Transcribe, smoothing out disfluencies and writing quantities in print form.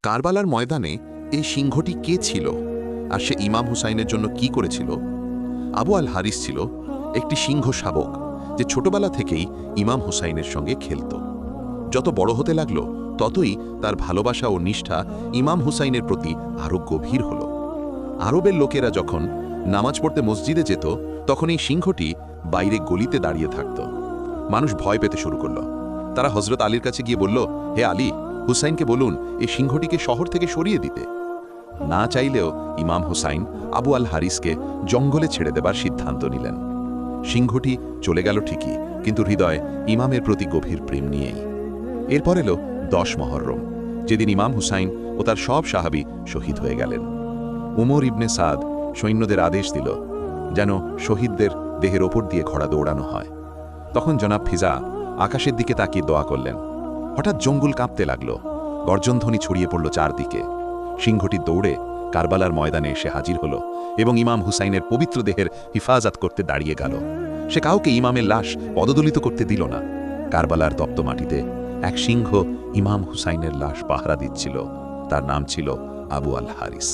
কারবালার ময়দানে এই সিংহটি কে ছিল আর সে ইমাম হুসাইনের জন্য কি করেছিল? আবু আল হারিস ছিল একটি সিংহ শাবক, যে ছোটবেলা থেকেই ইমাম হুসাইনের সঙ্গে খেলত। যত বড় হতে লাগল ততই তার ভালোবাসা ও নিষ্ঠা ইমাম হুসাইনের প্রতি আরও গভীর হল। আরবের লোকেরা যখন নামাজ পড়তে মসজিদে যেত, তখন এই সিংহটি বাইরে গলিতে দাঁড়িয়ে থাকত। মানুষ ভয় পেতে শুরু করল। তারা হজরত আলীর কাছে গিয়ে বলল, হে আলী, হুসাইনকে বলুন এই সিংহটিকে শহর থেকে সরিয়ে দিতে। না চাইলেও ইমাম হুসাইন আবু আল হারিসকে জঙ্গলে ছেড়ে দেবার সিদ্ধান্ত নিলেন। সিংহটি চলে গেল ঠিকই, কিন্তু হৃদয় ইমামের প্রতি গভীর প্রেম নিয়েই। এরপর এলো 10 মহরম, যেদিন ইমাম হুসাইন ও তার সব সাহাবী শহীদ হয়ে গেলেন। উমর ইবনে সাদ সৈন্যদের আদেশ দিল যেন শহীদদের দেহের ওপর দিয়ে ঘোড়া দৌড়ানো হয়। তখন জনাব ফিজা আকাশের দিকে তাকিয়ে দোয়া করলেন। হঠাৎ জঙ্গল কাঁপতে লাগল, গর্জনধ্বনি ছড়িয়ে পড়ল চারদিকে। সিংহটি দৌড়ে কারবালার ময়দানে এসে হাজির হল এবং ইমাম হুসাইনের পবিত্র দেহের হিফাজত করতে দাঁড়িয়ে গেল। সে কাউকে ইমামের লাশ পদদলিত করতে দিল না। কারবালার তপ্ত মাটিতে এক সিংহ ইমাম হুসাইনের লাশ পাহারা দিচ্ছিল। তার নাম ছিল আবু আল হারিস।